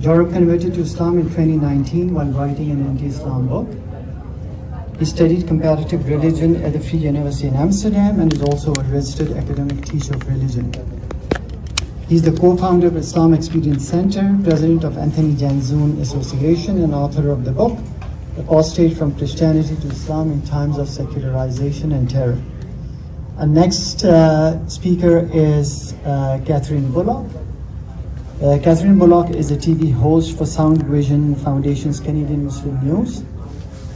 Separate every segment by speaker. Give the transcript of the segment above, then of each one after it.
Speaker 1: Joram converted to Islam in 2019 while writing an anti-Islam book. He studied comparative religion at the Free University in Amsterdam and is also a registered academic teacher of religion. He's the co-founder of Islam Experience Center, president of Anthony Janzoon Association, and author of the book, Apostate from Christianity to Islam in Times of Secularization and Terror. Our next speaker is Klaveren Bullock. Klaveren Bullock is a TV host for Sound Vision Foundation's Canadian Muslim News.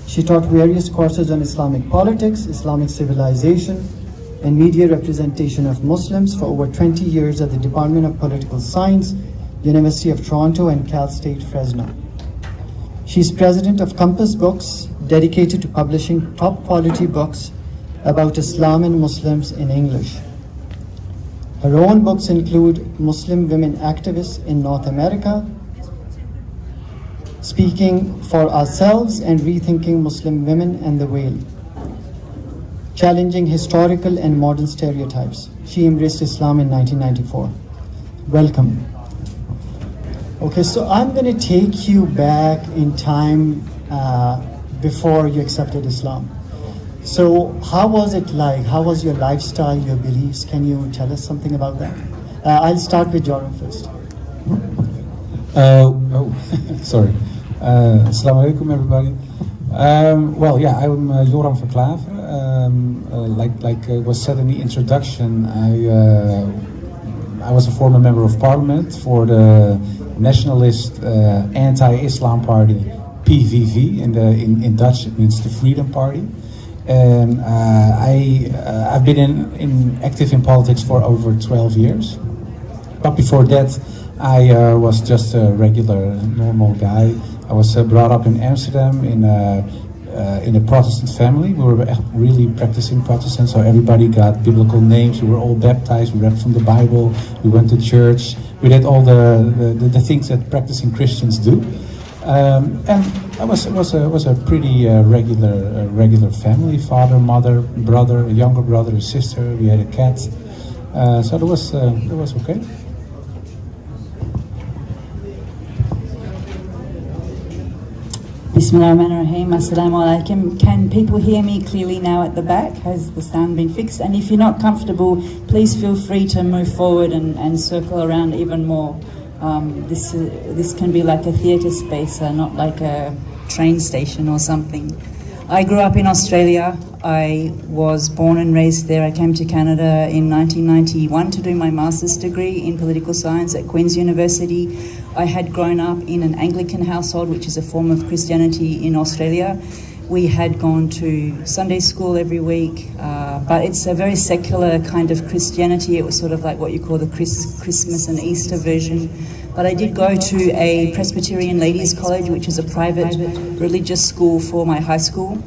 Speaker 1: She taught various courses on Islamic politics, Islamic civilization, and media representation of Muslims for over 20 years at the Department of Political Science, University of Toronto, and Cal State Fresno. She is president of Compass Books, dedicated to publishing top quality books about Islam and Muslims in English. Her own books include Muslim Women Activists in North America, Speaking for Ourselves and Rethinking Muslim Women and the Whale, Challenging Historical and Modern Stereotypes. She embraced Islam in 1994. Welcome. Okay, so I'm going to take you back in time before you accepted Islam. So how was it like? How was your lifestyle, your beliefs? Can you tell us something about that? I'll start with Joram first.
Speaker 2: Sorry. Assalamu alaikum, everybody. I'm Joram van Klaveren. Like was said in the introduction, I was a former member of parliament for the nationalist anti-Islam party PVV. In Dutch it means the Freedom Party. And I've been active in politics for over 12 years. But before that, I was just a regular, normal guy. I was brought up in Amsterdam in a Protestant family. We were really practicing Protestant, so everybody got biblical names. We were all baptized. We read from the Bible. We went to church. We did all the things that practicing Christians do. And it was a pretty regular family: father, mother, brother, a younger brother, a sister. We had a cat, so it was okay.
Speaker 3: Bismillahirrahmanirrahim. Assalamu alaikum. Can people hear me clearly now at the back? Has the sound been fixed? And if you're not comfortable, please feel free to move forward and circle around even more. This can be like a theatre space, not like a train station or something. I grew up in Australia. I was born and raised there. I came to Canada in 1991 to do my master's degree in political science at Queen's University. I had grown up in an Anglican household, which is a form of Christianity in Australia. We had gone to Sunday school every week, but it's a very secular kind of Christianity. It was sort of like what you call the Christmas and Easter version. But I did go to a Presbyterian ladies' college, which is a private religious school for my high school.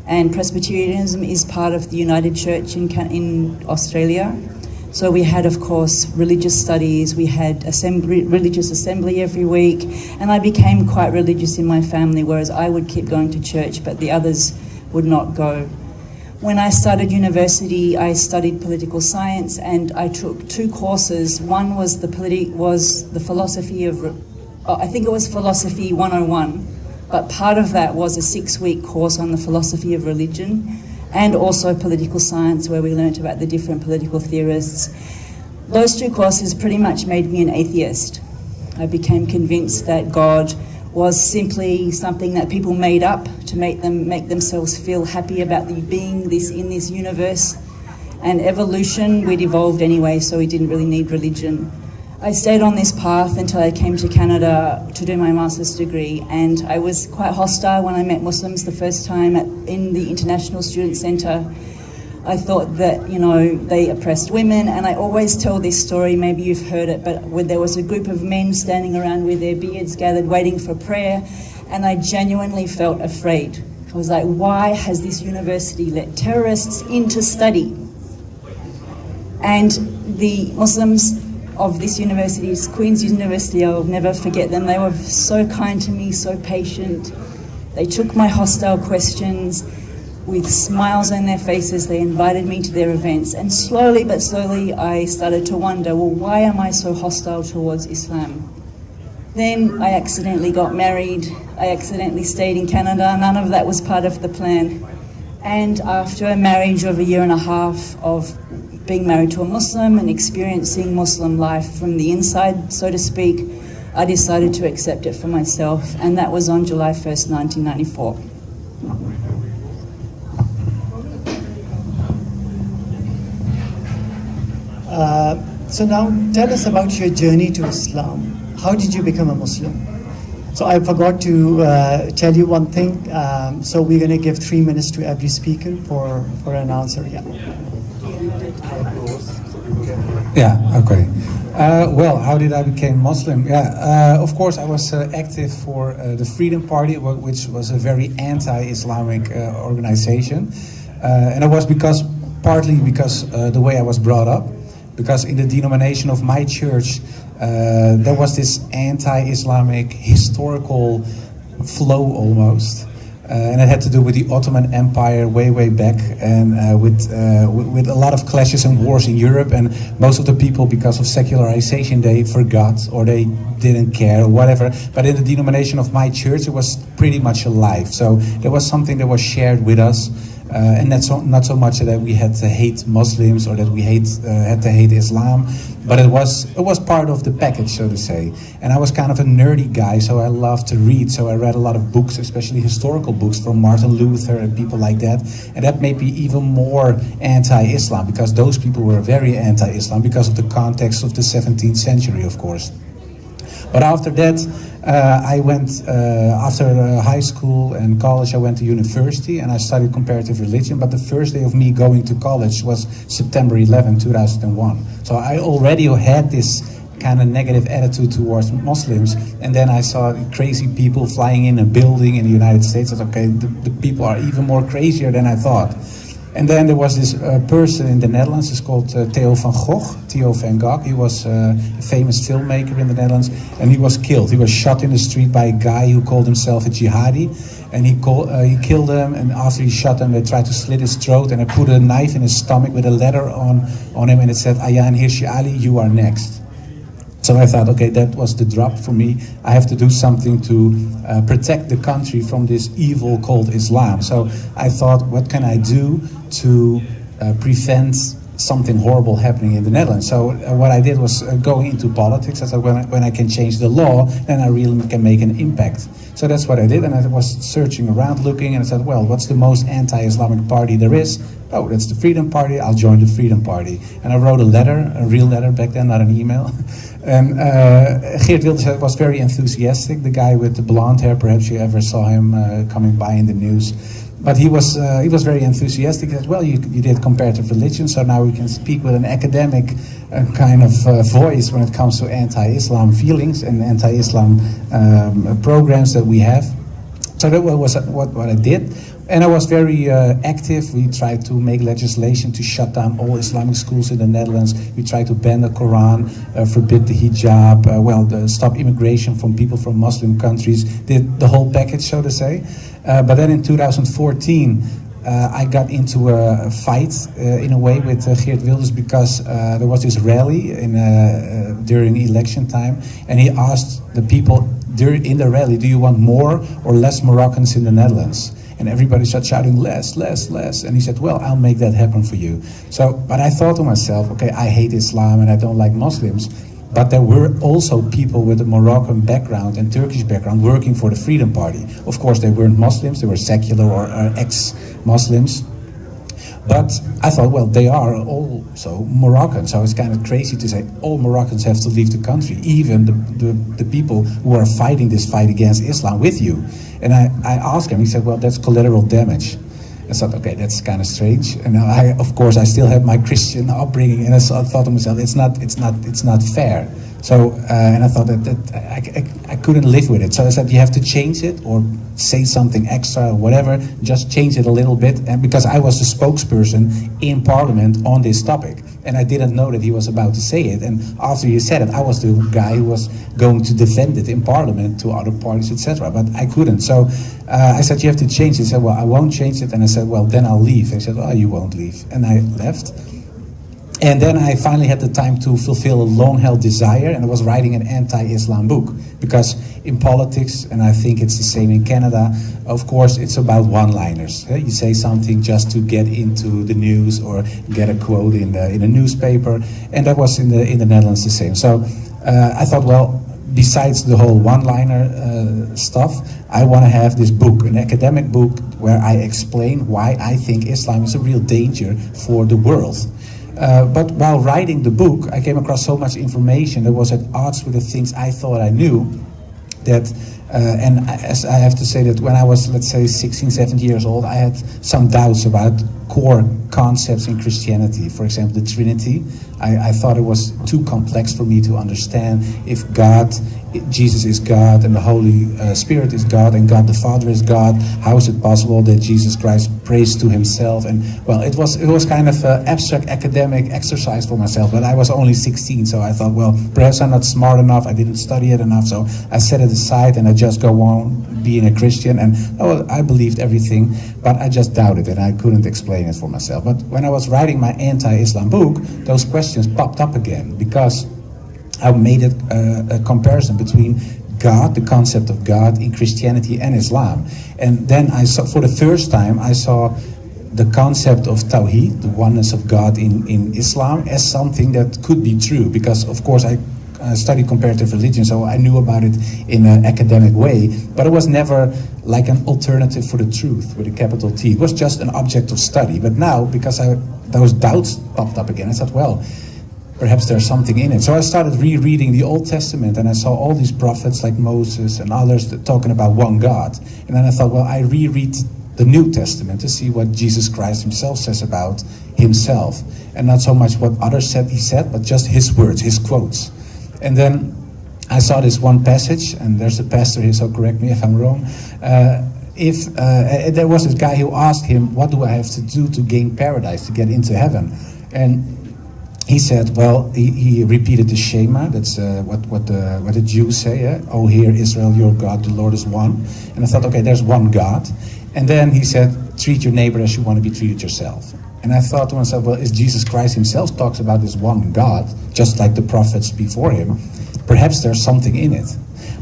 Speaker 3: And Presbyterianism is part of the United Church in Australia. So we had, of course, religious studies. We had religious assembly every week. And I became quite religious in my family, whereas I would keep going to church, but the others would not go. When I started university, I studied political science, and I took two courses. One was the philosophy of, I think it was Philosophy 101, but part of that was a 6-week course on the philosophy of religion, and also political science, where we learnt about the different political theorists. Those two courses pretty much made me an atheist. I became convinced that God was simply something that people made up to make themselves feel happy about being in this universe. And evolution, we'd evolved anyway, so we didn't really need religion. I stayed on this path until I came to Canada to do my master's degree, and I was quite hostile when I met Muslims the first time in the International Student Centre. I thought that, they oppressed women, and I always tell this story, maybe you've heard it, but when there was a group of men standing around with their beards gathered waiting for prayer, and I genuinely felt afraid. I was like, why has this university let terrorists in to study? And the Muslims of this university, Queen's University, I'll never forget them. They were so kind to me, so patient. They took my hostile questions with smiles on their faces. They invited me to their events, and slowly but slowly I started to wonder, well, why am I so hostile towards Islam? Then I accidentally got married. I accidentally stayed in Canada. None of that was part of the plan. And after a marriage of a year and a half of being married to a Muslim and experiencing Muslim life from the inside, so to speak, I decided to accept it for myself, and that was on July 1st, 1994.
Speaker 1: So now tell us about your journey to Islam. How did you become a Muslim? So I forgot to tell you one thing. So we're going to give 3 minutes to every speaker for an answer. Yeah.
Speaker 2: Yeah, okay. Well, how did I become Muslim? Of course, I was active for the Freedom Party, which was a very anti-Islamic organization. And it was partly because the way I was brought up. Because in the denomination of my church, there was this anti-Islamic historical flow almost. And it had to do with the Ottoman Empire way back, and with a lot of clashes and wars in Europe. And most of the people, because of secularization, they forgot or they didn't care or whatever. But in the denomination of my church, it was pretty much alive. So there was something that was shared with us. And that's not so much that we had to hate Muslims or that we had to hate Islam, but it was part of the package, so to say. And I was kind of a nerdy guy, so I loved to read. So I read a lot of books, especially historical books from Martin Luther and people like that. And that made me even more anti-Islam, because those people were very anti-Islam because of the context of the 17th century, of course. But after that, I went, after high school and college, I went to university and I studied comparative religion. But the first day of me going to college was September 11, 2001. So I already had this kind of negative attitude towards Muslims. And then I saw crazy people flying in a building in the United States. I thought, okay, the people are even more crazier than I thought. And then there was this person in the Netherlands, it's called Theo van Gogh. He was a famous filmmaker in the Netherlands, and he was killed. He was shot in the street by a guy who called himself a jihadi, and he killed him, and after he shot him, they tried to slit his throat, and they put a knife in his stomach with a letter on him, and it said, Ayaan Hirsi Ali, you are next. So I thought, okay, that was the drop for me. I have to do something to protect the country from this evil called Islam. So I thought, what can I do to prevent something horrible happening in the Netherlands? So what I did was going into politics. I thought, when I can change the law, then I really can make an impact. So that's what I did, and I was searching around, looking, and I said, well, what's the most anti-Islamic party there is? Oh, that's the Freedom Party. I'll join the Freedom Party. And I wrote a letter, a real letter back then, not an email. And Geert Wilders was very enthusiastic, the guy with the blonde hair. Perhaps you ever saw him coming by in the news. But he was very enthusiastic. He said, well, you did comparative religion, so now we can speak with an academic kind of voice when it comes to anti-Islam feelings and anti-Islam programs that we have. So that was what I did. And I was very active. We tried to make legislation to shut down all Islamic schools in the Netherlands. We tried to ban the Quran, forbid the hijab, stop immigration from people from Muslim countries, did the whole package, so to say. But then in 2014, I got into a fight in a way with Geert Wilders, because there was this rally during election time, and he asked the people in the rally, do you want more or less Moroccans in the Netherlands? And everybody started shouting, less. And he said, well, I'll make that happen for you. So, but I thought to myself, okay, I hate Islam and I don't like Muslims. But there were also people with a Moroccan background and Turkish background working for the Freedom Party. Of course, they weren't Muslims, they were secular or ex-Muslims. But I thought, well, they are also Moroccan, so it's kind of crazy to say all Moroccans have to leave the country, even the people who are fighting this fight against Islam with you. And I asked him, he said, well, that's collateral damage. I thought, okay, that's kind of strange. And of course, I still have my Christian upbringing, and I thought to myself, it's not fair. So, and I thought that I couldn't live with it. So I said, you have to change it or say something extra or whatever, just change it a little bit. And because I was the spokesperson in Parliament on this topic, and I didn't know that he was about to say it. And after he said it, I was the guy who was going to defend it in Parliament to other parties, etc. But I couldn't. So I said, you have to change it. He said, well, I won't change it. And I said, well, then I'll leave. He said, oh, you won't leave. And I left. And then I finally had the time to fulfill a long-held desire, and I was writing an anti-Islam book. Because in politics, and I think it's the same in Canada, of course, it's about one-liners. You say something just to get into the news or get a quote in a newspaper, and that was in the Netherlands the same. So I thought, well, besides the whole one-liner stuff, I want to have this book, an academic book, where I explain why I think Islam is a real danger for the world. But while writing the book, I came across so much information that was at odds with the things I thought I knew, that, and as I have to say that when I was, let's say, 16, 17 years old, I had some doubts about core concepts in Christianity. For example, the Trinity. I thought it was too complex for me to understand. If Jesus is God and the Holy Spirit is God and God the Father is God, how is it possible that Jesus Christ prays to himself? And well, it was kind of an abstract academic exercise for myself, but I was only 16, so I thought, well, perhaps I'm not smart enough, I didn't study it enough, so I set it aside and I just go on being a Christian, and I believed everything, but I just doubted it, and I couldn't explain it for myself. But when I was writing my anti-Islam book, those questions popped up again, because I made it a comparison between God, the concept of God in Christianity and Islam. And then I saw, for the first time, I saw the concept of Tawheed, the oneness of God in Islam, as something that could be true. Because, of course, I studied comparative religion, so I knew about it in an academic way, but it was never like an alternative for the truth with a capital T. It was just an object of study. But now, because those doubts popped up again, I thought, well, perhaps there's something in it. So I started rereading the Old Testament, and I saw all these prophets like Moses and others talking about one God. And then I thought, well, I reread the New Testament to see what Jesus Christ himself says about himself. And not so much what others said he said, but just his words, his quotes. And then I saw this one passage, and there's a pastor here, so correct me if I'm wrong. There was this guy who asked him, what do I have to do to gain paradise, to get into heaven? And he said, well, he repeated the Shema. That's what the Jews say. Oh, hear Israel, your God, the Lord is one. And I thought, okay, there's one God. And then he said, treat your neighbor as you want to be treated yourself. And I thought to myself, well, if Jesus Christ himself talks about this one God, just like the prophets before him, perhaps there's something in it.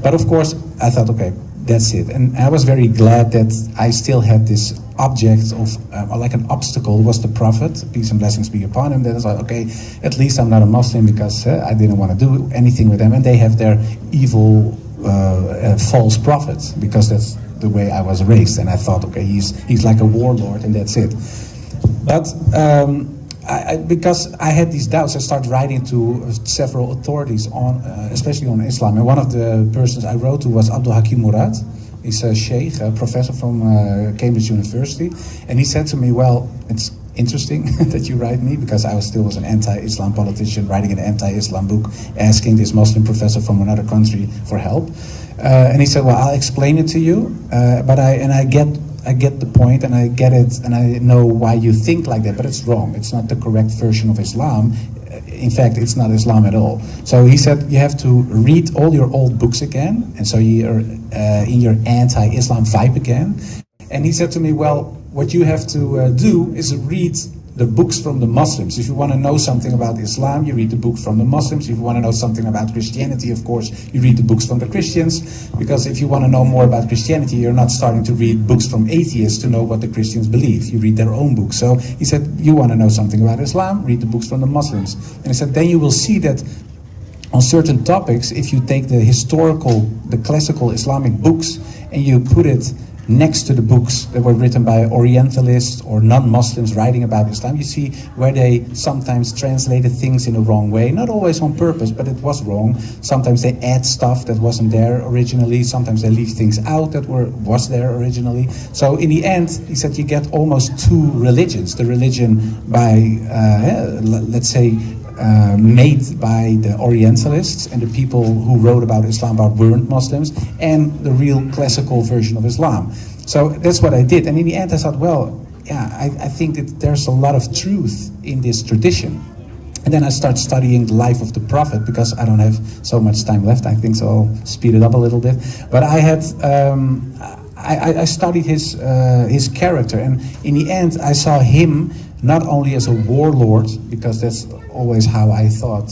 Speaker 2: But of course, I thought, okay, that's it. And I was very glad that I still had this object of, like an obstacle, was the prophet, peace and blessings be upon him. Then I thought, okay, at least I'm not a Muslim, because I didn't want to do anything with them. And they have their evil, false prophets, because that's the way I was raised. And I thought, okay, he's like a warlord, and that's it. But because I had these doubts, I started writing to several authorities on, especially on Islam. And one of the persons I wrote to was Abdul Hakim Murad. He's a sheikh, a professor from Cambridge University. And he said to me, well, it's interesting that you write me, because I still was an anti-Islam politician writing an anti-Islam book, asking this Muslim professor from another country for help. And he said, well, I'll explain it to you, but I get the point, and I get it, and I know why you think like that, but it's wrong. It's not the correct version of Islam. In fact, it's not Islam at all. So he said, you have to read all your old books again, and so you're in your anti-Islam vibe again. And he said to me, well, what you have to do is read the books from the Muslims. If you want to know something about Islam, you read the books from the Muslims. If you want to know something about Christianity, of course, you read the books from the Christians. Because if you want to know more about Christianity, you're not starting to read books from atheists to know what the Christians believe. You read their own books. So he said, you want to know something about Islam, read the books from the Muslims. And he said, then you will see that on certain topics, if you take the classical Islamic books, and you put it next to the books that were written by Orientalists or non-Muslims writing about Islam, you see where they sometimes translated things in the wrong way. Not always on purpose, but it was wrong. Sometimes they add stuff that wasn't there originally. Sometimes they leave things out that was there originally. So in the end, he said, you get almost two religions. The religion by, let's say, made by the Orientalists and the people who wrote about Islam but weren't Muslims, and the real classical version of Islam. So that's what I did. And in the end I thought, well, yeah, I think that there's a lot of truth in this tradition. And then I started studying the life of the Prophet, because I don't have so much time left, I think, so I'll speed it up a little bit. But I had I studied his character, and in the end I saw him not only as a warlord, because that's always how I thought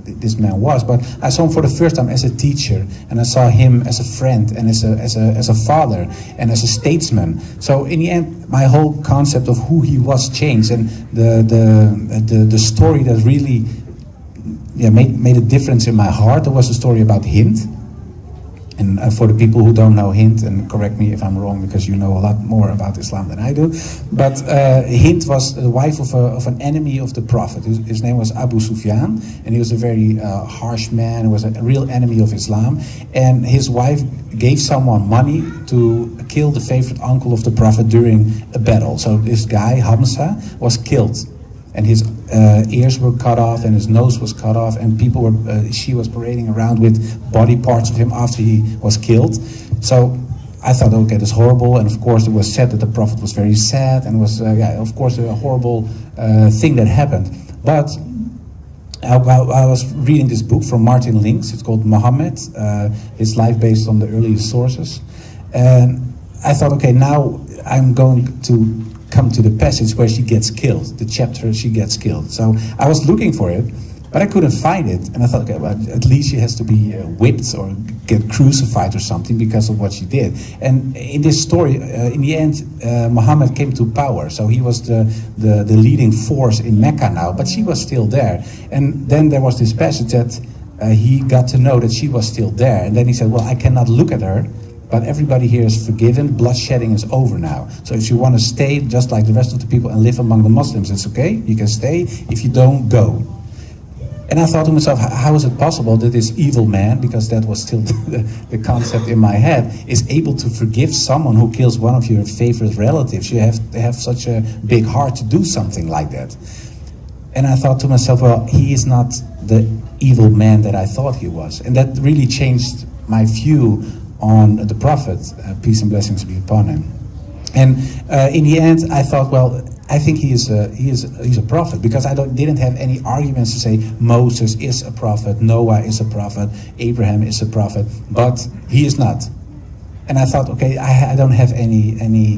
Speaker 2: this man was, but I saw him for the first time as a teacher, and I saw him as a friend, and as a father, and as a statesman. So in the end, my whole concept of who he was changed, and the story that really made a difference in my heart. There was a story about Hind. And for the people who don't know Hind, and correct me if I'm wrong because you know a lot more about Islam than I do, but Hind was the wife of an enemy of the Prophet. His name was Abu Sufyan, and he was a very harsh man. He was a real enemy of Islam. And his wife gave someone money to kill the favorite uncle of the Prophet during a battle. So this guy, Hamza, was killed. And his ears were cut off, and his nose was cut off, and people were. She was parading around with body parts of him after he was killed. So I thought, okay, that's horrible. And of course, it was said that the Prophet was very sad, and was, of course, a horrible thing that happened. But I was reading this book from Martin Links. It's called Muhammad, his life based on the early sources, and I thought, okay, now I'm going to come to the passage where she gets killed, the chapter she gets killed. So I was looking for it, but I couldn't find it. And I thought, okay, well, at least she has to be whipped or get crucified or something because of what she did. And in this story, in the end, Muhammad came to power. So he was the leading force in Mecca now, but she was still there. And then there was this passage that he got to know that she was still there. And then he said, well, I cannot look at her, but everybody here is forgiven. Bloodshedding is over now. So if you want to stay just like the rest of the people and live among the Muslims, it's okay. You can stay. If you don't, go. And I thought to myself, how is it possible that this evil man, because that was still the concept in my head, is able to forgive someone who kills one of your favorite relatives? You have to have such a big heart to do something like that. And I thought to myself, well, he is not the evil man that I thought he was. And that really changed my view on the Prophet, peace and blessings be upon him. And in the end, I thought, well, I think he's a prophet, because I didn't have any arguments to say Moses is a prophet, Noah is a prophet, Abraham is a prophet, but he is not. And I thought, okay, I don't have any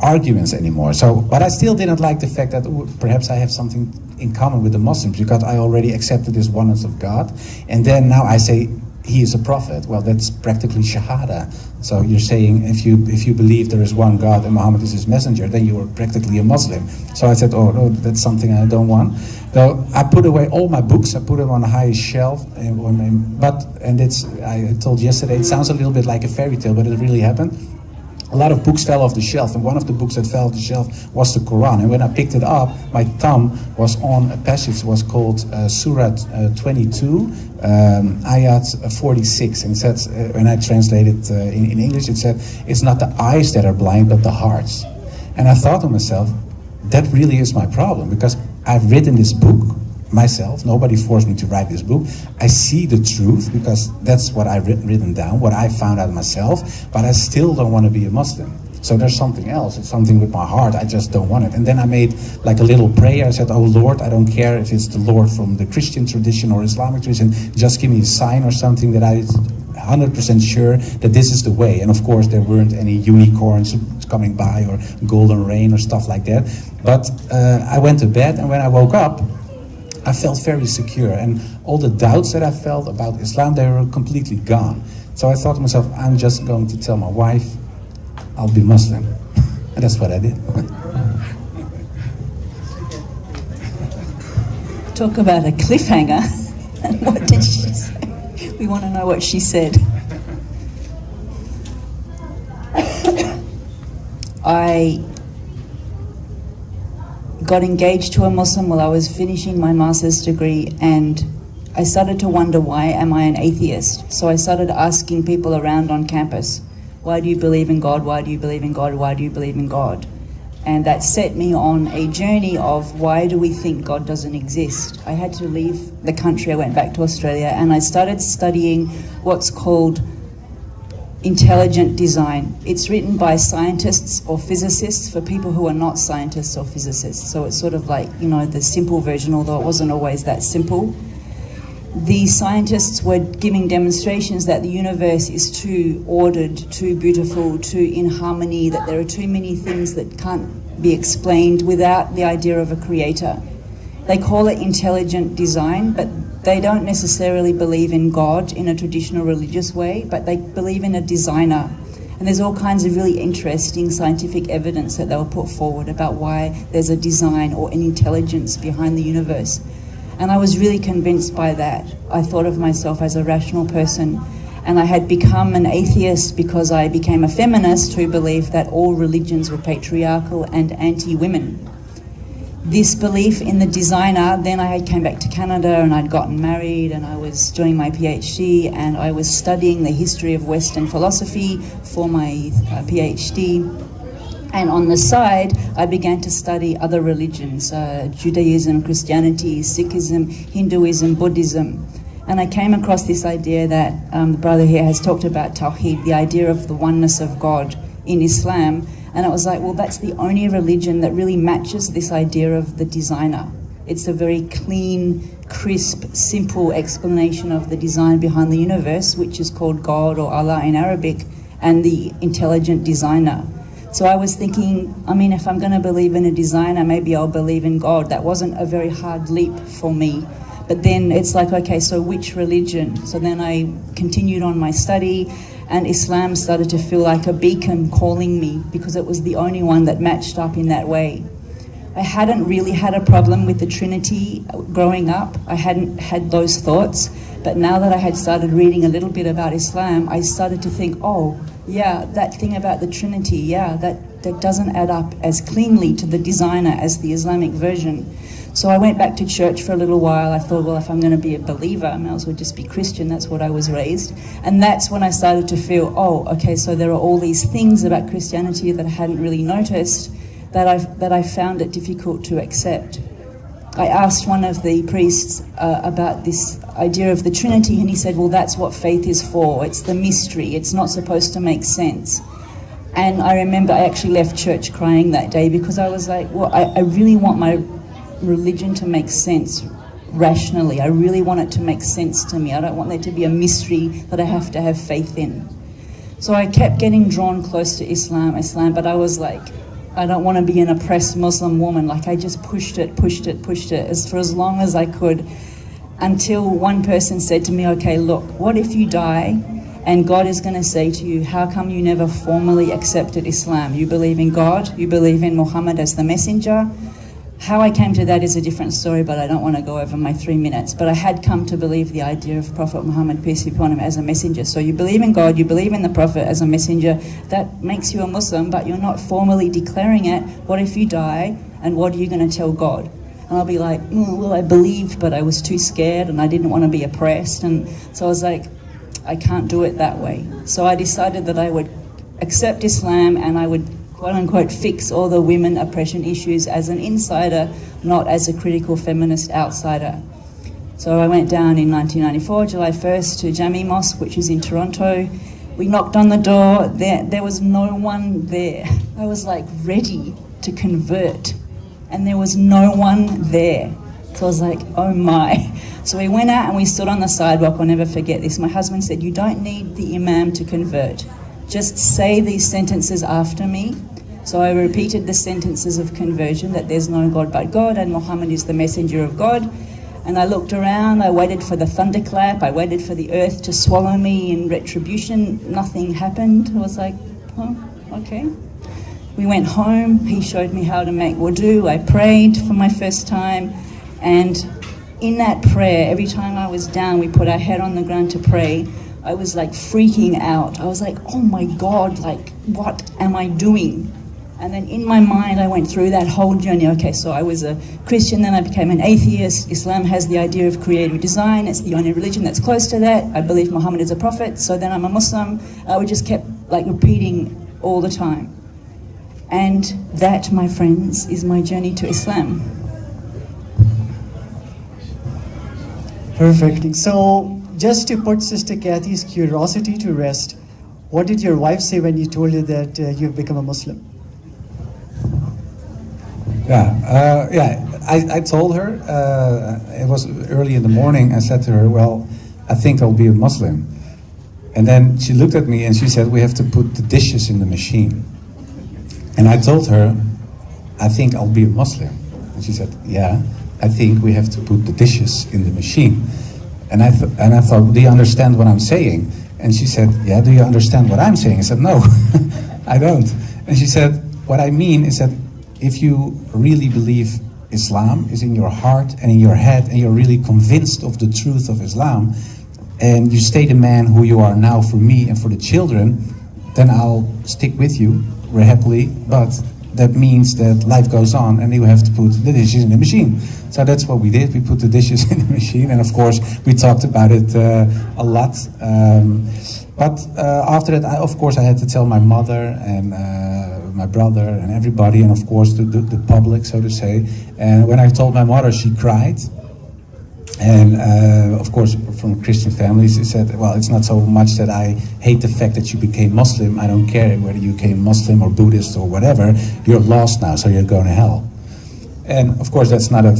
Speaker 2: arguments anymore. So, but I still didn't like the fact that perhaps I have something in common with the Muslims, because I already accepted this oneness of God, and then now I say he is a prophet. Well, that's practically shahada. So you're saying if you believe there is one God and Muhammad is his messenger, then you are practically a Muslim. So I said, oh no, that's something I don't want. So I put away all my books. I put them on the highest shelf. I told yesterday, it sounds a little bit like a fairy tale, but it really happened. A lot of books fell off the shelf, and one of the books that fell off the shelf was the Quran. And when I picked it up, my thumb was on a passage was called Surah 22, Ayat 46. And it said, when I translate it in English, it said, it's not the eyes that are blind, but the hearts. And I thought to myself, that really is my problem, because I've written this book myself. Nobody forced me to write this book. I see the truth, because that's what I've written down, what I found out myself, but I still don't want to be a Muslim. So there's something else. It's something with my heart. I just don't want it. And then I made like a little prayer. I said, oh Lord, I don't care if it's the Lord from the Christian tradition or Islamic tradition. Just give me a sign or something that I'm 100% sure that this is the way. And of course, there weren't any unicorns coming by or golden rain or stuff like that. But I went to bed, and when I woke up, I felt very secure, and all the doubts that I felt about Islam, they were completely gone. So I thought to myself, I'm just going to tell my wife I'll be Muslim. And that's what I did.
Speaker 3: Talk about a cliffhanger. What did she say? We want to know what she said. I got engaged to a Muslim while I was finishing my master's degree, and I started to wonder, why am I an atheist? So I started asking people around on campus, why do you believe in God? Why do you believe in God? Why do you believe in God? And that set me on a journey of, why do we think God doesn't exist? I had to leave the country. I went back to Australia, and I started studying what's called intelligent design. It's written by scientists or physicists for people who are not scientists or physicists. So it's sort of like, you know, the simple version, although it wasn't always that simple. The scientists were giving demonstrations that the universe is too ordered, too beautiful, too in harmony, that there are too many things that can't be explained without the idea of a creator. They call it intelligent design, but they don't necessarily believe in God in a traditional religious way, but they believe in a designer. And there's all kinds of really interesting scientific evidence that they'll put forward about why there's a design or an intelligence behind the universe. And I was really convinced by that. I thought of myself as a rational person, and I had become an atheist because I became a feminist who believed that all religions were patriarchal and anti-women. This belief in the designer, then I came back to Canada and I'd gotten married and I was doing my PhD and I was studying the history of Western philosophy for my PhD. And on the side, I began to study other religions, Judaism, Christianity, Sikhism, Hinduism, Buddhism. And I came across this idea that the brother here has talked about Tawheed, the idea of the oneness of God in Islam. And it was like, well, that's the only religion that really matches this idea of the designer. It's a very clean, crisp, simple explanation of the design behind the universe, which is called God or Allah in Arabic, and the intelligent designer. So I was thinking, I mean, if I'm going to believe in a designer, maybe I'll believe in God. That wasn't a very hard leap for me. But then it's like, okay, so which religion? So then I continued on my study, and Islam started to feel like a beacon calling me because it was the only one that matched up in that way. I hadn't really had a problem with the Trinity growing up. I hadn't had those thoughts. But now that I had started reading a little bit about Islam, I started to think, oh, yeah, that thing about the Trinity, yeah, that doesn't add up as cleanly to the designer as the Islamic version. So I went back to church for a little while. I thought, well, if I'm going to be a believer, I might as well just be Christian. That's what I was raised. And that's when I started to feel, oh, okay, so there are all these things about Christianity that I hadn't really noticed that I found it difficult to accept. I asked one of the priests about this idea of the Trinity, and he said, well, that's what faith is for. It's the mystery. It's not supposed to make sense. And I remember I actually left church crying that day because I was like, well, I really want my religion to make sense rationally. I really want it to make sense to me. I don't want there to be a mystery that I have to have faith in. So I kept getting drawn close to Islam, but I was like, I don't want to be an oppressed Muslim woman. Like I just pushed it for as long as I could, until one person said to me, okay, look, what if you die and God is going to say to you, how come you never formally accepted Islam? You believe in God, you believe in Muhammad as the messenger. How I came to that is a different story, but I don't want to go over my 3 minutes. But I had come to believe the idea of Prophet Muhammad, peace be upon him, as a messenger. So you believe in God, you believe in the Prophet as a messenger. That makes you a Muslim, but you're not formally declaring it. What if you die, and what are you going to tell God? And I'll be like, well, I believed, but I was too scared, and I didn't want to be oppressed. And so I was like, I can't do it that way. So I decided that I would accept Islam, and I would quote-unquote fix all the women oppression issues as an insider, not as a critical feminist outsider. So I went down in 1994, July 1st, to Jami Mosque, which is in Toronto. We knocked on the door. There was no one there. I was like ready to convert, and there was no one there. So I was like, oh my. So we went out and we stood on the sidewalk. I'll never forget this. My husband said, you don't need the imam to convert. Just say these sentences after me. So I repeated the sentences of conversion, that there's no God but God and Muhammad is the messenger of God. And I looked around, I waited for the thunderclap, I waited for the earth to swallow me in retribution. Nothing happened. I was like, oh, okay. We went home, he showed me how to make wudu. I prayed for my first time. And in that prayer, every time I was down, we put our head on the ground to pray. I was like freaking out. I was like, oh my God, like what am I doing? And then in my mind, I went through that whole journey. Okay, so I was a Christian, then I became an atheist. Islam has the idea of creative design. It's the only religion that's close to that. I believe Muhammad is a prophet, so then I'm a Muslim. I would just kept like repeating all the time. And that, my friends, is my journey to Islam.
Speaker 1: Perfect. So just to put Sister Kathy's curiosity to rest, what did your wife say when you told her that you've become a Muslim?
Speaker 2: I told her, it was early in the morning, I said to her, well, I think I'll be a Muslim. And then she looked at me and she said, we have to put the dishes in the machine. And I told her, I think I'll be a Muslim. And she said, yeah, I think we have to put the dishes in the machine. And I thought, do you understand what I'm saying? And she said, yeah, do you understand what I'm saying? I said, no, I don't. And she said, what I mean is that if you really believe Islam is in your heart and in your head, and you're really convinced of the truth of Islam, and you stay the man who you are now for me and for the children, then I'll stick with you very happily, but that means that life goes on and you have to put the dishes in the machine. So that's what we did. We put the dishes in the machine, and of course we talked about it a lot. But after that, of course I had to tell my mother and my brother and everybody, and of course the public, so to say. And when I told my mother, she cried. And of course, from Christian families, he said, well, it's not so much that I hate the fact that you became Muslim. I don't care whether you became Muslim or Buddhist or whatever. You're lost now, so you're going to hell. And of course, that's not a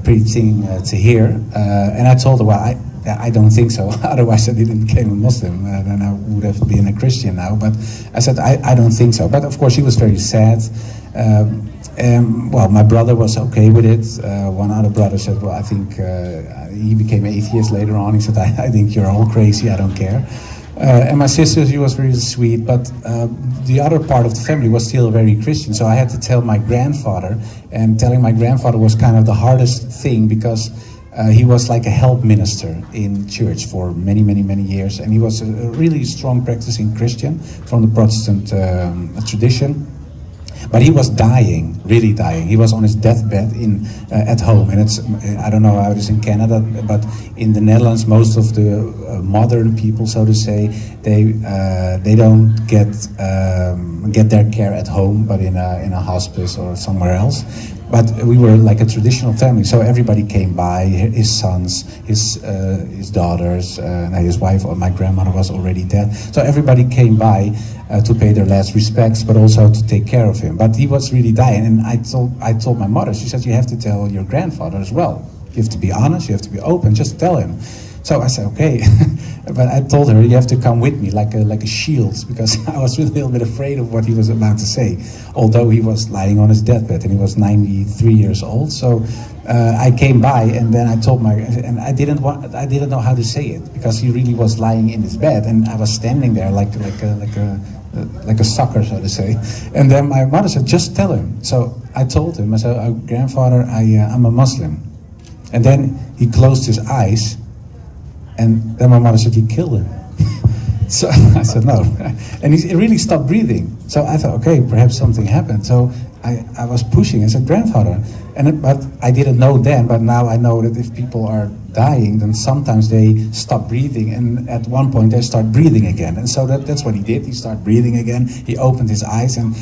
Speaker 2: pretty thing to hear. And I told her, well, I don't think so. Otherwise, I didn't become a Muslim. Then I would have been a Christian now. But I said, I don't think so. But of course, she was very sad. Well, my brother was okay with it. One other brother said, well, I think he became atheist later on. He said, I think you're all crazy, I don't care. And my sister, she was very sweet, but the other part of the family was still very Christian. So I had to tell my grandfather, and telling my grandfather was kind of the hardest thing, because he was like a help minister in church for many, many, many years. And he was a really strong practicing Christian from the Protestant tradition. But he was dying, really dying. He was on his deathbed at home, and it's, I don't know how it is in Canada, but in the Netherlands, most of the modern people, so to say, they don't get their care at home, but in a hospice or somewhere else. But we were like a traditional family, so everybody came by. His sons, his daughters, his wife, or my grandmother was already dead. So everybody came by to pay their last respects, but also to take care of him. But he was really dying, and I told my mother. She said, you have to tell your grandfather as well. You have to be honest. You have to be open. Just tell him. So I said, okay. But I told her, you have to come with me like a shield, because I was really a little bit afraid of what he was about to say, although he was lying on his deathbed and he was 93 years old. So I came by, and then I told and I didn't know how to say it, because he really was lying in his bed, and I was standing there like a sucker, so to say. And then my mother said, just tell him. So I told him, I said, oh, grandfather, I'm a Muslim. And then he closed his eyes. And then my mother said, you killed him. So I said, no. And he really stopped breathing. So I thought, okay, perhaps something happened. So I was pushing. I said, grandfather. But I didn't know then, but now I know that if people are dying, then sometimes they stop breathing. And at one point they start breathing again. And so that's what he did. He started breathing again. He opened his eyes and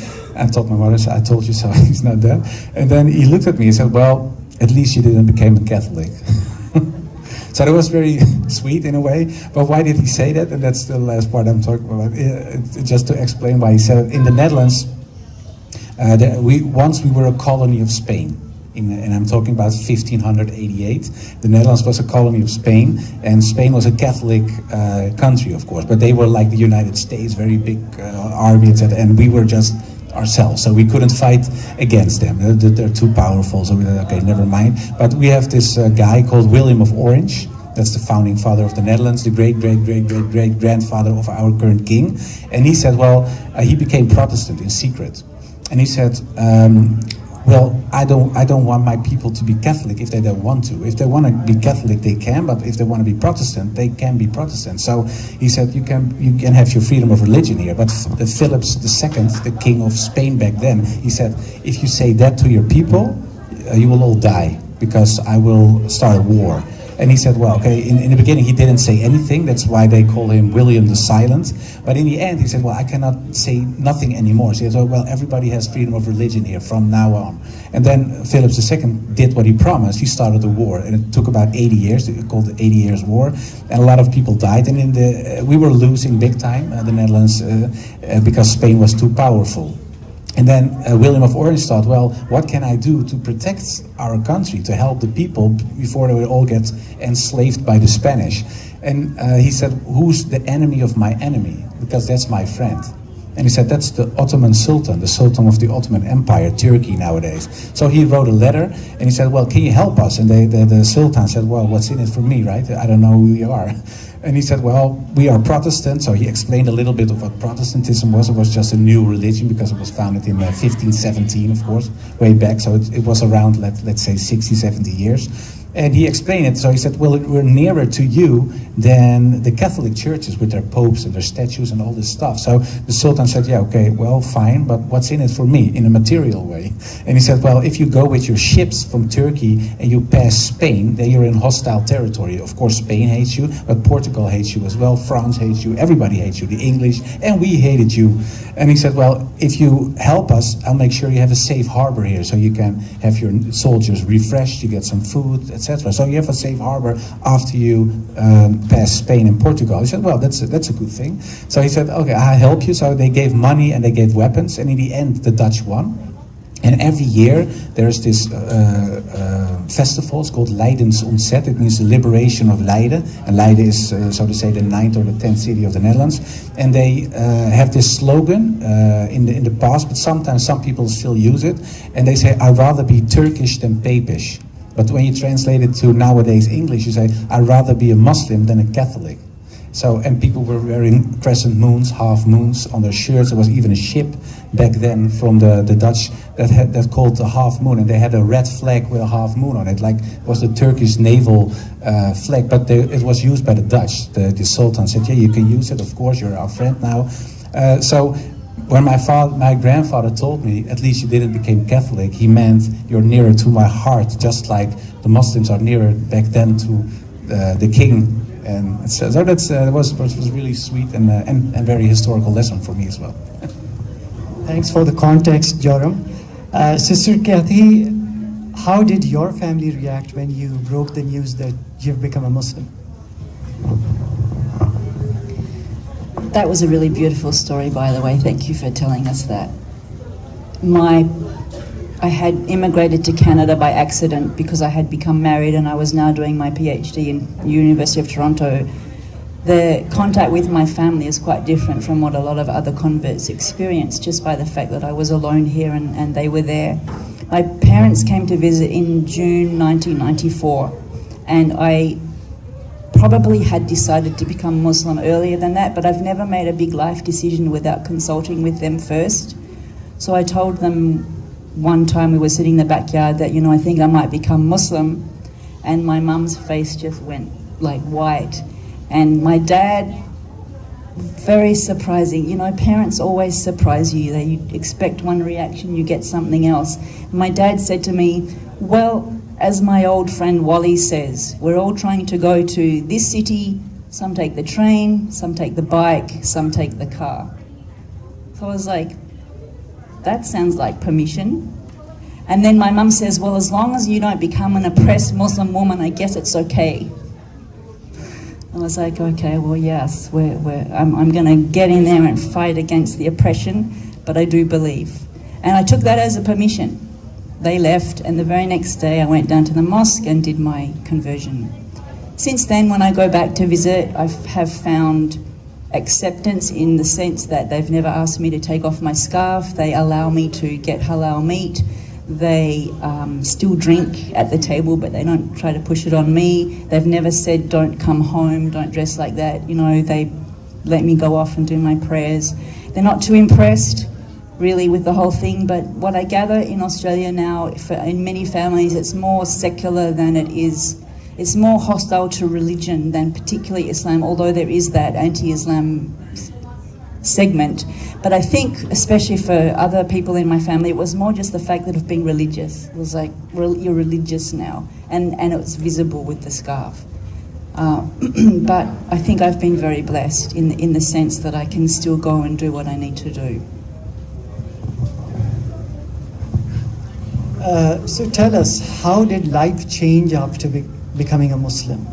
Speaker 2: told my mother, I told you so, he's not dead. And then he looked at me and said, well, at least you didn't become a Catholic. So that was very sweet in a way, but why did he say that? And that's the last part I'm talking about. Just to explain why he said it. In the Netherlands, once we were a colony of Spain, and I'm talking about 1588. The Netherlands was a colony of Spain, and Spain was a Catholic country, of course, but they were like the United States, very big army, etc., and we were just ourselves, so we couldn't fight against them. They're too powerful, so we said, okay, never mind. But we have this guy called William of Orange. That's the founding father of the Netherlands, the great-great-great-great-grandfather of our current king. And he said, well, he became Protestant in secret. And he said, well, I don't want my people to be Catholic if they don't want to. If they want to be Catholic, they can, but if they want to be Protestant, they can be Protestant. So he said, you can have your freedom of religion here. But Philip II, the king of Spain back then, he said, if you say that to your people, you will all die, because I will start a war. And he said, well, okay, in the beginning he didn't say anything. That's why they call him William the Silent. But in the end he said, well, I cannot say nothing anymore. So he said, well, everybody has freedom of religion here from now on. And then Philip II did what he promised. He started a war, and it took about 80 years. They called it 80 Years' War. And a lot of people died. And we were losing big time, the Netherlands, because Spain was too powerful. And then William of Orange thought, well, what can I do to protect our country, to help the people before they would all get enslaved by the Spanish? And he said, who's the enemy of my enemy? Because that's my friend. And he said, that's the Ottoman Sultan, the Sultan of the Ottoman Empire, Turkey nowadays. So he wrote a letter and he said, well, can you help us? And the Sultan said, well, what's in it for me, right? I don't know who you are. And he said, well, we are Protestant. So he explained a little bit of what Protestantism was. It was just a new religion because it was founded in 1517, of course, way back. So it was around, let's say, 60, 70 years. And he explained it, so he said, well, we're nearer to you than the Catholic churches with their popes and their statues and all this stuff. So the Sultan said, yeah, okay, well, fine, but what's in it for me in a material way? And he said, well, if you go with your ships from Turkey and you pass Spain, then you're in hostile territory. Of course, Spain hates you, but Portugal hates you as well, France hates you, everybody hates you, the English, and we hated you. And he said, well, if you help us, I'll make sure you have a safe harbor here so you can have your soldiers refreshed, you get some food, etc. So you have a safe harbor after you pass Spain and Portugal. He said, well, that's a good thing. So he said, okay, I'll help you. So they gave money and they gave weapons, and in the end, the Dutch won. And every year there's this festival. It's called Leidens Ontzet. It means the liberation of Leiden. And Leiden is, so to say, the 9th or the 10th city of the Netherlands. And they have this slogan in the past, but sometimes some people still use it. And they say, I'd rather be Turkish than Papish. But when you translate it to nowadays English, you say, I'd rather be a Muslim than a Catholic. So, and people were wearing crescent moons, half moons on their shirts. There was even a ship back then from the Dutch that called the half moon, and they had a red flag with a half moon on it, like it was the Turkish naval flag, but it was used by the Dutch. The Sultan said, yeah, you can use it, of course, you're our friend now. So when my grandfather told me, at least you didn't become Catholic, he meant you're nearer to my heart, just like the Muslims are nearer back then to the king. And so that was really sweet and very historical lesson for me as well.
Speaker 1: Thanks for the context, Joram. Sister Kathy, how did your family react when you broke the news that you've become a Muslim?
Speaker 3: That was a really beautiful story, by the way. Thank you for telling us that. I had immigrated to Canada by accident because I had become married and I was now doing my PhD in University of Toronto. The contact with my family is quite different from what a lot of other converts experience, just by the fact that I was alone here and they were there. My parents came to visit in June 1994, and I probably had decided to become Muslim earlier than that, but I've never made a big life decision without consulting with them first. So I told them one time, we were sitting in the backyard, that, I think I might become Muslim, and my mum's face just went like white. And my dad, very surprising, parents always surprise you. They expect one reaction, you get something else. My dad said to me, well, as my old friend Wally says, we're all trying to go to this city. Some take the train, some take the bike, some take the car. So I was like, that sounds like permission. And then my mum says, well, as long as you don't become an oppressed Muslim woman, I guess it's okay. I was like, okay, well, yes, I'm going to get in there and fight against the oppression, but I do believe. And I took that as a permission. They left, and the very next day I went down to the mosque and did my conversion. Since then, when I go back to visit, I have found acceptance in the sense that they've never asked me to take off my scarf. They allow me to get halal meat. They still drink at the table, but they don't try to push it on me. They've never said, don't come home, don't dress like that. They let me go off and do my prayers. They're not too impressed, really, with the whole thing. But what I gather in Australia now, in many families, it's more secular than it is. It's more hostile to religion than particularly Islam, although there is that anti-Islam segment. But I think, especially for other people in my family, it was more just the fact that of being religious. It was like, you're religious now, and it was visible with the scarf. But I think I've been very blessed in the sense that I can still go and do what I need to do.
Speaker 1: So tell us, how did life change after becoming a Muslim?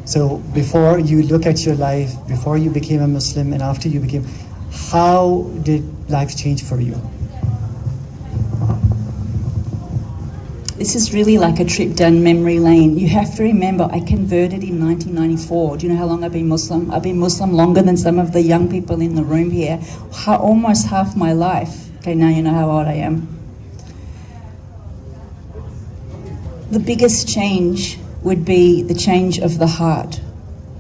Speaker 1: So before you look at your life, before you became a Muslim and after you became, how did life change for you?
Speaker 3: this is really like a trip down memory lane. You have to remember, I converted in 1994. Do you know how long I've been Muslim? I've been Muslim longer than some of the young people in the room here. Almost half my life. Okay, now you know how old I am. The biggest change would be the change of the heart.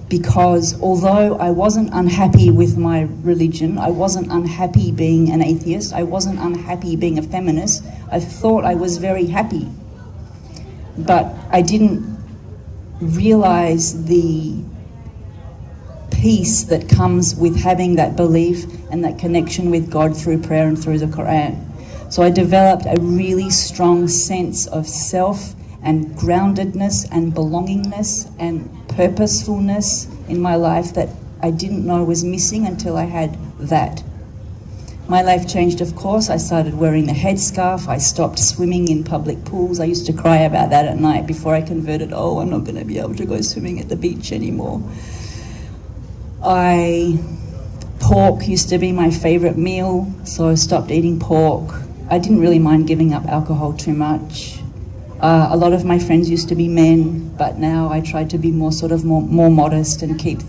Speaker 3: Because although I wasn't unhappy with my religion, I wasn't unhappy being an atheist, I wasn't unhappy being a feminist, I thought I was very happy. But I didn't realize the peace that comes with having that belief and that connection with God through prayer and through the Quran. So I developed a really strong sense of self and groundedness and belongingness and purposefulness in my life that I didn't know was missing until I had that. My life changed, of course. I started wearing the headscarf. I stopped swimming in public pools. I used to cry about that at night before I converted. Oh, I'm not going to be able to go swimming at the beach anymore. Pork used to be my favourite meal, so I stopped eating pork. I didn't really mind giving up alcohol too much. A lot of my friends used to be men, but now I try to be more modest and keep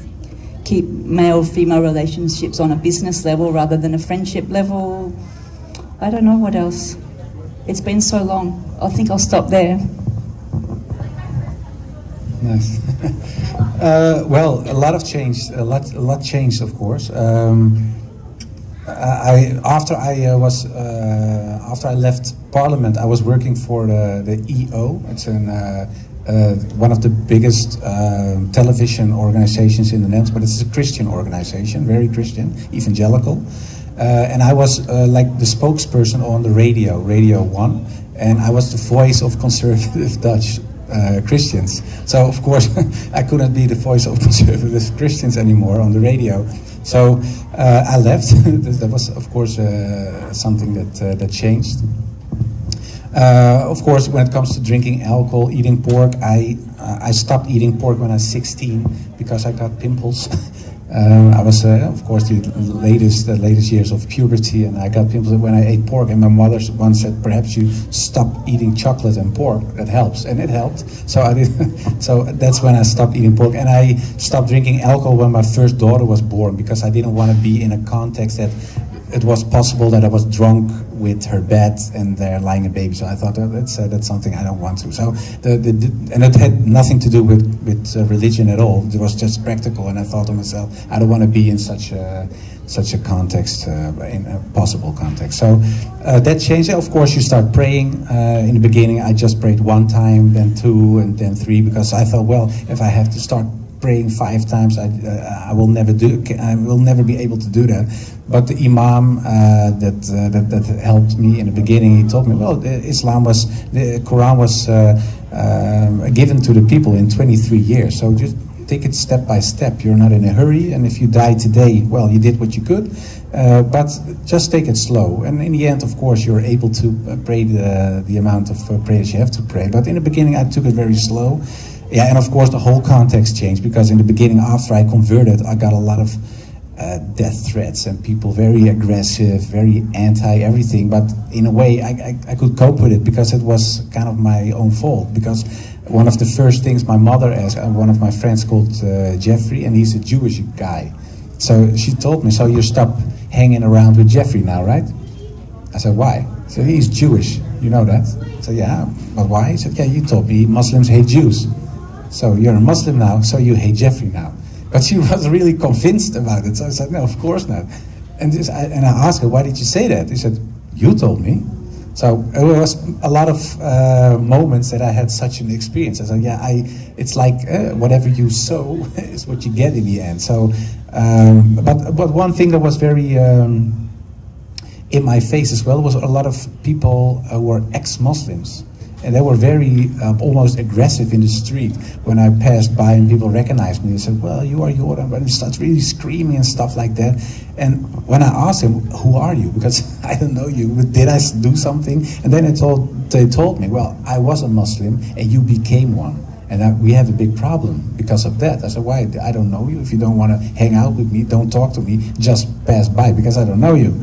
Speaker 3: male-female relationships on a business level rather than a friendship level. I don't know what else. It's been so long. I think I'll stop there.
Speaker 2: Nice. Well, a lot changed, of course. After I left Parliament, I was working for the EO. It's one of the biggest television organizations in the Netherlands, but it's a Christian organization, very Christian, evangelical. And I was like the spokesperson on the Radio 1, and I was the voice of conservative Dutch Christians. So of course I couldn't be the voice of conservative Christians anymore on the radio. So I left. That was of course something that changed. Of course, when it comes to drinking alcohol, eating pork, I stopped eating pork when I was 16 because I got pimples. I was, of course, the latest years of puberty, and I got pimples when I ate pork. And my mother once said, "Perhaps you stop eating chocolate and pork. That helps," and it helped. So I did. So that's when I stopped eating pork, and I stopped drinking alcohol when my first daughter was born because I didn't want to be in a context that it was possible that I was drunk with her bed and they're lying a baby. So I thought, oh, that's something I don't want to. So and it had nothing to do with religion at all. It was just practical, and I thought to myself, I don't want to be in such a context, in a possible context. So that changed. Of course, you start praying. In the beginning, I just prayed one time, then two, and then three, because I thought, well, if I have to start praying 5 times, I will never be able to do that. But the imam that helped me in the beginning, he told me, well, the Quran was given to the people in 23 years. So just take it step by step. You're not in a hurry, and if you die today, well, you did what you could. But just take it slow. And in the end, of course, you're able to pray the amount of prayers you have to pray. But in the beginning, I took it very slow. Yeah, and of course the whole context changed, because in the beginning, after I converted, I got a lot of death threats and people very aggressive, very anti-everything. But in a way, I could cope with it because it was kind of my own fault. Because one of the first things my mother asked, one of my friends called Jeffrey, and he's a Jewish guy. So she told me, so you stop hanging around with Jeffrey now, right? I said, why? So he's Jewish, you know that? So yeah, but why? He said, yeah, you told me Muslims hate Jews. So you're a Muslim now, so you hate Jeffrey now. But she was really convinced about it. So I said, no, of course not. And I asked her, why did you say that? She said, you told me. So it was a lot of moments that I had such an experience. I said, yeah, it's like whatever you sow is what you get in the end. So, but one thing that was very in my face as well was a lot of people who were ex-Muslims. And they were very almost aggressive in the street when I passed by and people recognized me. They said, well, you are Joram, and starts really screaming and stuff like that. And when I asked him, who are you? Because I don't know you, but did I do something? And then they told me, well, I was a Muslim and you became one. And we have a big problem because of that. I said, why? I don't know you. If you don't want to hang out with me, don't talk to me, just pass by because I don't know you.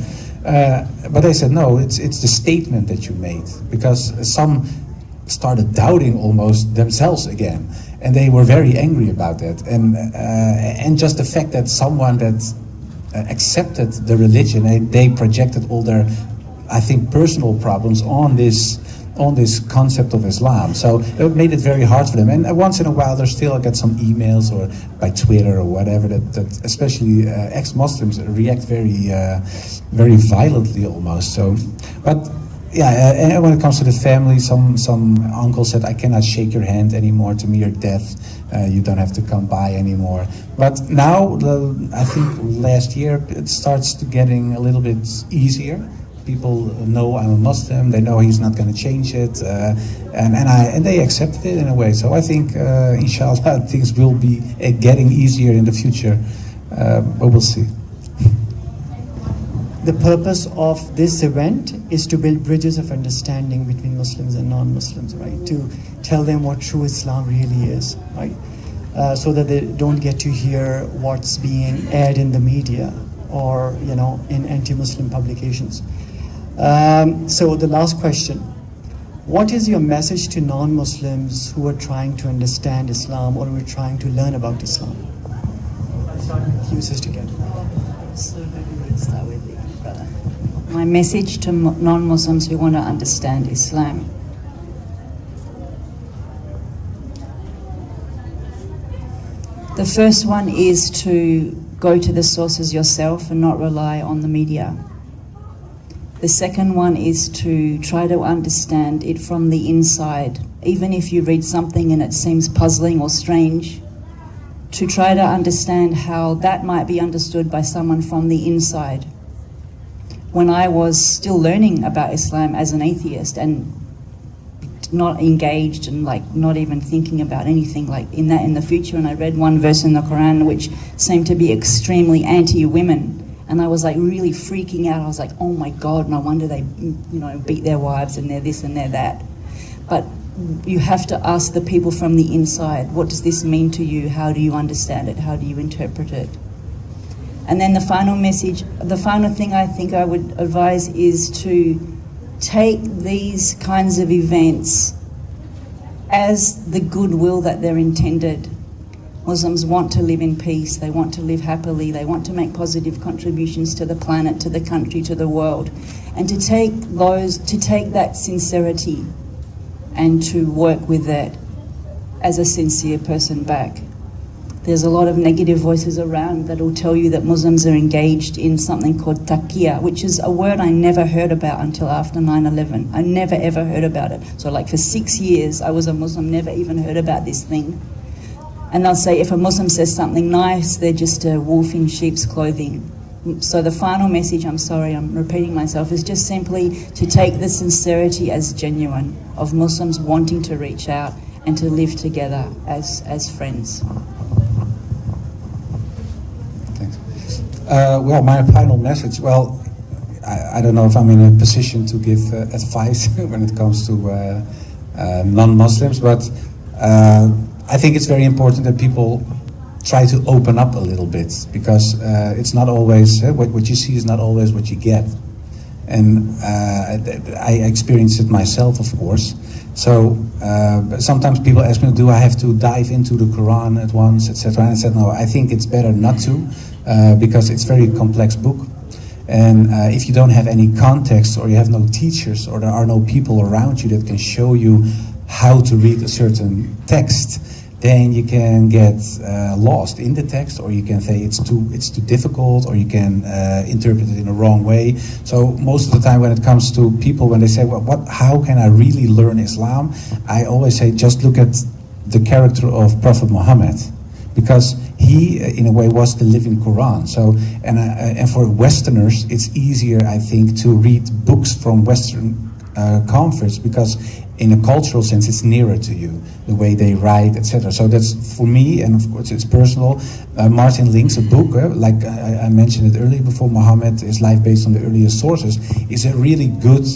Speaker 2: But they said, no, it's the statement that you made. Because some started doubting almost themselves again, and they were very angry about that. And just the fact that someone that accepted the religion, they projected all their, I think, personal problems on this concept of Islam. So it made it very hard for them. And once in a while, there still get some emails or by Twitter or whatever that especially ex-Muslims react very violently almost. So, but yeah, and when it comes to the family, some uncle said, "I cannot shake your hand anymore. To me, you're deaf. You don't have to come by anymore." But now, I think last year, it starts to getting a little bit easier. People know I'm a Muslim. They know he's not going to change it, and they accepted it in a way. So I think, inshallah, things will be getting easier in the future, but we'll see.
Speaker 1: The purpose of this event is to build bridges of understanding between Muslims and non-Muslims, right? To tell them what true Islam really is, right? So that they don't get to hear what's being aired in the media or, in anti-Muslim publications. So the last question, what is your message to non-Muslims who are trying to understand Islam or who are trying to learn about Islam? Let's start with you, Sister Kat.
Speaker 3: So maybe we'll start with you, brother. My message to non-Muslims who want to understand Islam. The first one is to go to the sources yourself and not rely on the media. The second one is to try to understand it from the inside. Even if you read something and it seems puzzling or strange, to try to understand how that might be understood by someone from the inside. When I was still learning about Islam as an atheist and not engaged and not even thinking about anything in the future, and I read one verse in the Quran which seemed to be extremely anti-women, and I was really freaking out. I was like, oh my God, no wonder they beat their wives and they're this and they're that. But you have to ask the people from the inside, what does this mean to you? How do you understand it? How do you interpret it? And then the final message, the final thing I think I would advise is to take these kinds of events as the goodwill that they're intended. Muslims want to live in peace, they want to live happily, they want to make positive contributions to the planet, to the country, to the world. And to take that sincerity and to work with that as a sincere person back. There's a lot of negative voices around that will tell you that Muslims are engaged in something called taqiyya, which is a word I never heard about until after 9/11. I never ever heard about it. So for 6 years I was a Muslim, never even heard about this thing. And they'll say if a Muslim says something nice, they're just a wolf in sheep's clothing. So the final message, I'm sorry, I'm repeating myself, is just simply to take the sincerity as genuine of Muslims wanting to reach out and to live together as friends.
Speaker 2: Thanks. Well, my final message, I don't know if I'm in a position to give advice when it comes to non-Muslims, but I think it's very important that people try to open up a little bit, because it's not always, what you see is not always what you get. And I experienced it myself, of course. So sometimes people ask me, do I have to dive into the Quran at once, etc.? And I said, no, I think it's better not to, because it's a very complex book. And if you don't have any context, or you have no teachers, or there are no people around you that can show you how to read a certain text, then you can get lost in the text, or you can say it's too difficult, or you can interpret it in a wrong way. So most of the time when it comes to people, when they say, how can I really learn Islam? I always say, just look at the character of Prophet Muhammad, because he, in a way, was the living Quran. So, and for Westerners, it's easier, I think, to read books from Western comforts, because in a cultural sense, it's nearer to you, the way they write, etc. So that's for me, and of course it's personal. Martin Link's book, like I mentioned it earlier before, Muhammad, His Life Based on the Earliest Sources, is a really good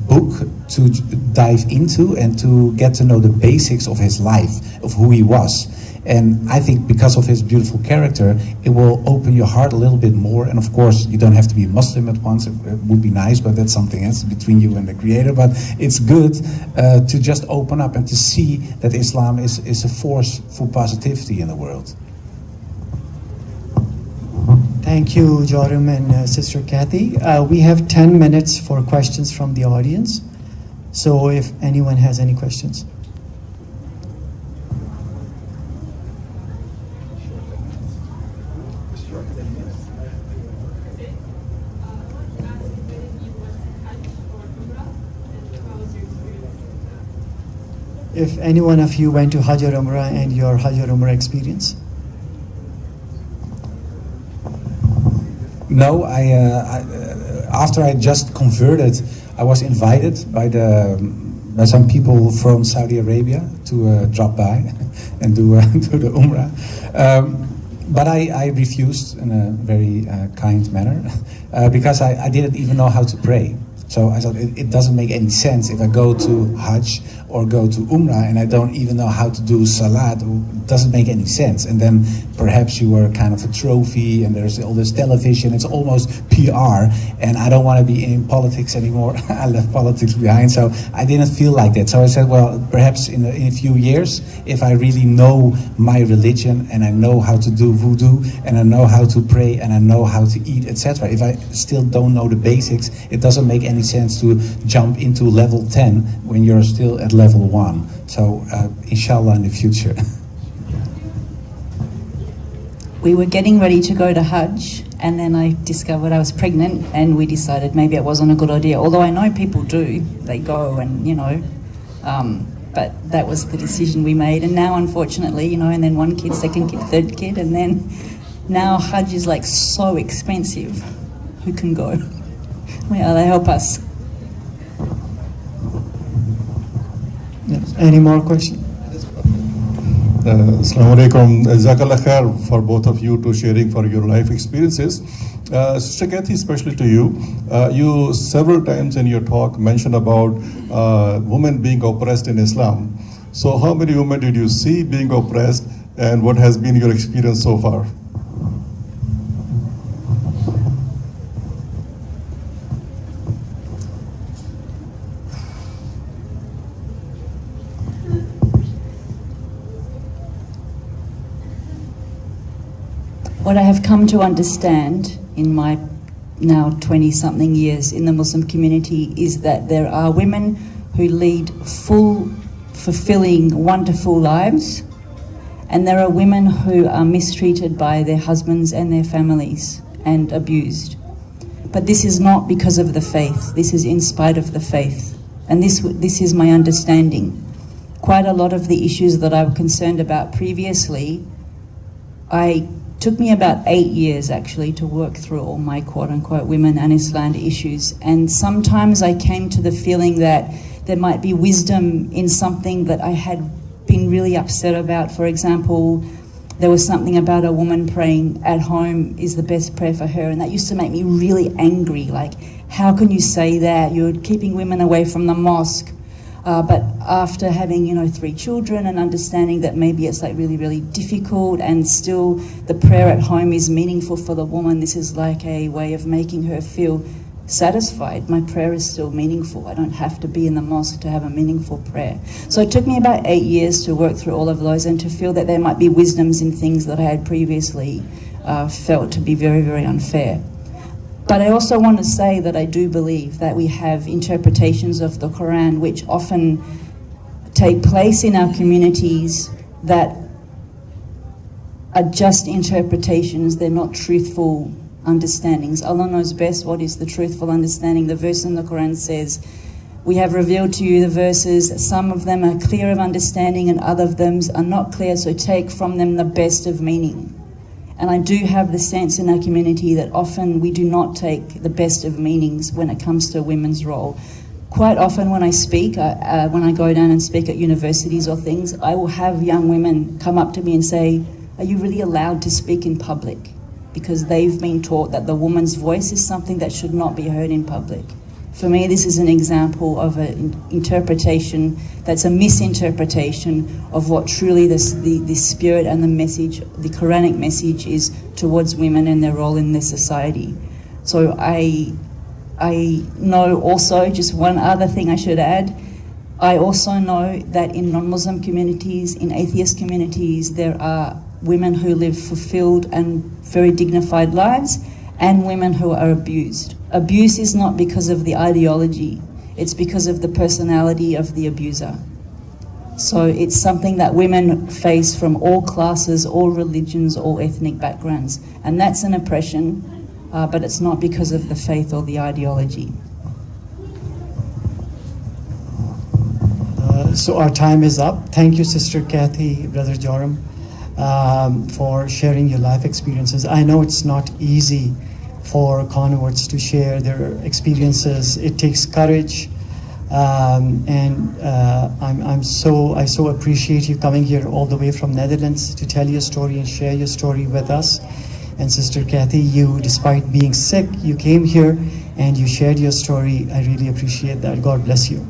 Speaker 2: book to dive into and to get to know the basics of his life, of who he was. And I think because of his beautiful character, it will open your heart a little bit more. And of course, you don't have to be a Muslim at once. It would be nice, but that's something else between you and the Creator. But it's good to just open up and to see that Islam is a force for positivity in the world.
Speaker 1: Thank you, Joram and Sister Kathy. We have 10 minutes for questions from the audience. So if anyone has any questions. If any one of you went to Hajj or Umrah and your Hajj or Umrah experience.
Speaker 2: No, after I just converted, I was invited by some people from Saudi Arabia to drop by and do the Umrah. But I refused in a very kind manner because I didn't even know how to pray. So I thought it doesn't make any sense if I go to Hajj or go to Umrah and I don't even know how to do Salat. It doesn't make any sense. And then perhaps you were kind of a trophy and there's all this television. It's almost PR and I don't want to be in politics anymore. I left politics behind, so I didn't feel like that. So I said, well, perhaps in a few years, if I really know my religion and I know how to do wudu and I know how to pray and I know how to eat, etc. If I still don't know the basics, it doesn't make any sense to jump into level 10 when you're still at level 1. So inshallah in the future.
Speaker 3: We were getting ready to go to Hajj, and then I discovered I was pregnant, and we decided maybe it wasn't a good idea. Although I know people do, they go and, but that was the decision we made. And now, unfortunately, and then one kid, second kid, third kid, and then now Hajj is like so expensive. Who can go? May Allah help us.
Speaker 1: Yes. Any more questions?
Speaker 4: Assalamu alaikum. Jazakallah khair for both of you to sharing for your life experiences. Sister Kathy, especially to you, you several times in your talk mentioned about women being oppressed in Islam. So how many women did you see being oppressed and what has been your experience so far?
Speaker 3: What I have come to understand in my now 20-something years in the Muslim community is that there are women who lead full, fulfilling, wonderful lives, and there are women who are mistreated by their husbands and their families and abused. But this is not because of the faith, this is in spite of the faith. And this is my understanding. Quite a lot of the issues that I was concerned about previously, took me about 8 years actually to work through all my quote-unquote women and Islam issues. And sometimes I came to the feeling that there might be wisdom in something that I had been really upset about. For example, there was something about a woman praying at home is the best prayer for her, and that used to make me really angry. Like, how can you say that? You're keeping women away from the mosque. But after having, 3 children and understanding that maybe it's like really, really difficult and still the prayer at home is meaningful for the woman, this is like a way of making her feel satisfied. My prayer is still meaningful. I don't have to be in the mosque to have a meaningful prayer. So it took me about 8 years to work through all of those and to feel that there might be wisdoms in things that I had previously felt to be very, very unfair. But I also want to say that I do believe that we have interpretations of the Quran which often take place in our communities that are just interpretations, they're not truthful understandings. Allah knows best what is the truthful understanding. The verse in the Quran says, we have revealed to you the verses, some of them are clear of understanding and other of them are not clear, so take from them the best of meaning. And I do have the sense in our community that often we do not take the best of meanings when it comes to women's role. Quite often when I speak, when I go down and speak at universities or things, I will have young women come up to me and say, are you really allowed to speak in public? Because they've been taught that the woman's voice is something that should not be heard in public. For me, this is an example of an interpretation that's a misinterpretation of what truly the spirit and the message, the Quranic message, is towards women and their role in this society. So I know also, just one other thing I should add, I also know that in non-Muslim communities, in atheist communities, there are women who live fulfilled and very dignified lives, and women who are abused. Abuse is not because of the ideology, it's because of the personality of the abuser. So it's something that women face from all classes, all religions, all ethnic backgrounds. And that's an oppression, but it's not because of the faith or the ideology.
Speaker 1: So our time is up. Thank you, Sister Kathy, Brother Joram, for sharing your life experiences. I know it's not easy for converts to share their experiences. It takes courage, and I so appreciate you coming here all the way from Netherlands to tell your story and share your story with us. And Sister Kathy, you, despite being sick, you came here and you shared your story. I really appreciate that. God bless you.